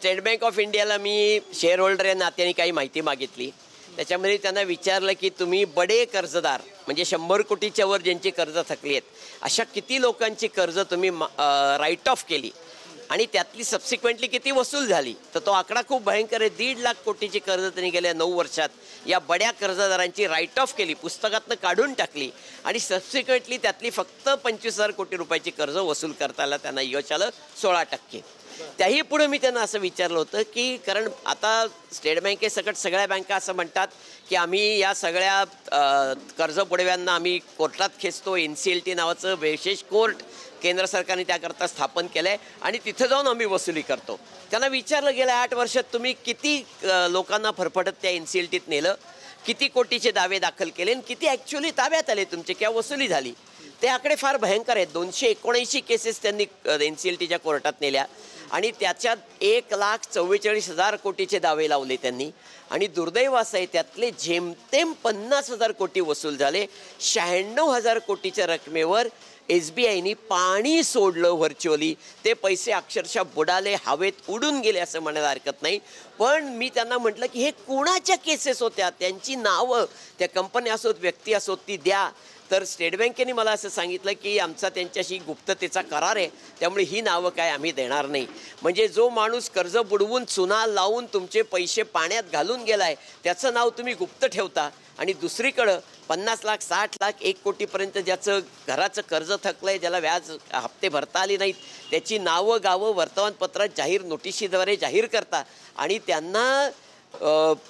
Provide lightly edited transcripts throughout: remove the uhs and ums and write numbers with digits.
State bank of इंडियाला मी share holder या नात्याने काही माहिती मागितली। त्याच्यामध्ये त्यांना विचारलं की तुम्ही बडे कर्जदार म्हणजे 100 कोटीच्या वर ज्यांची कर्ज थकली आहेत अशा किती लोकांची कर्ज तुम्ही राईट ऑफ केली आणि त्यातली सबसिक्वेंटली किती वसूल झाली। तर तो आकडा खूप भयंकर आहे। 1.5 लाख कोटीची कर्ज त्यांनी गेल्या 9 वर्षात या बड्या कर्जदारांची राईट ऑफ केली, पुस्तकातनं काढून टाकली आणि सबसिक्वेंटली त्यातली फक्त 25,000 कोटी रुपयाची कर्ज वसूल करता आलं। त्यांना यश आलं 16%। त्याही पुढे मी त्यांना असं विचारलं होतं की कारण आता स्टेट बँकेसकट सगळ्या बँका असं म्हणतात की आम्ही या सगळ्या कर्ज बुडव्यांना आम्ही कोर्टात खेचतो। NCLT नावाचं विशेष कोर्ट केंद्र सरकारने त्याकरता स्थापन केलं आहे आणि तिथं जाऊन आम्ही वसुली करतो। त्यांना विचारलं गेल्या 8 वर्षात तुम्ही किती लोकांना फरफटत त्या NCLTत नेलं, किती कोटीचे दावे दाखल केले आणि किती ॲक्च्युअली ताब्यात आले तुमचे किंवा वसुली झाली। ते आकडे फार भयंकर आहेत। 279 केसेस त्यांनी NCLTच्या कोर्टात नेल्या आणि त्याच्यात 1,44,000 कोटीचे दावे लावले त्यांनी आणि दुर्दैव असं आहे त्यातले जेमतेम 50,000 कोटी वसूल झाले। 96,000 कोटीच्या रकमेवर SBIने पाणी सोडलं व्हर्च्युअली। ते पैसे अक्षरशः बुडाले, हवेत उडून गेले असं म्हणायला हरकत नाही। पण मी त्यांना म्हटलं की हे कोणाच्या केसेस होत्या, त्यांची नावं त्या कंपनी असोत व्यक्ती असोत ती द्या। तर स्टेट बँकेने मला असं सांगितलं की आमचा त्यांच्याशी गुप्ततेचा करार आहे, त्यामुळे ही नावं काय आम्ही देणार नाही। म्हणजे जो माणूस कर्ज बुडवून चुना लावून तुमचे पैसे पाण्यात घालून गेलाय त्याचं नाव तुम्ही गुप्त ठेवता आणि दुसरीकडं 50 लाख 60 लाख 1 कोटीपर्यंत ज्याचं घराचं कर्ज थकलंय, ज्याला व्याज हप्ते भरता आले नाहीत त्याची नावं गावं वर्तमानपत्रात जाहीर नोटिशीद्वारे जाहीर करता आणि त्यांना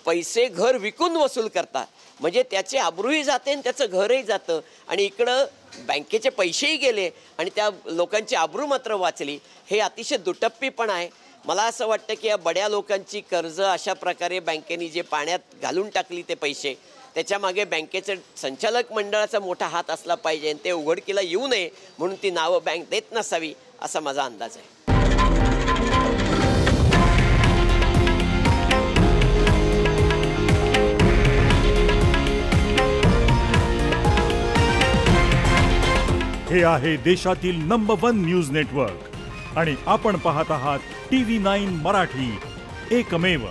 पैसे घर विकून वसूल करता। म्हणजे त्याचे अब्रूही जाते आणि त्याचं घरही जातं आणि इकडं बँकेचे पैसेही गेले आणि त्या लोकांची अब्रू मात्र वाचली। हे अतिशय दुटप्पीपण आहे। मला असं वाटतं की या बड्या लोकांची कर्ज अशा प्रकारे बँकेने जे पाण्यात घालून टाकली ते पैसे, त्याच्यामागे बँकेचं संचालक मंडळाचा मोठा हात असला पाहिजे आणि ते उघडकीला येऊ नये म्हणून ती नावं बँक देत नसावी असा माझा अंदाज आहे। हे आहे देशातील नंबर 1 न्यूज नेटवर्क आणि आपण पाहत आहात TV9 मराठी, एकमेव।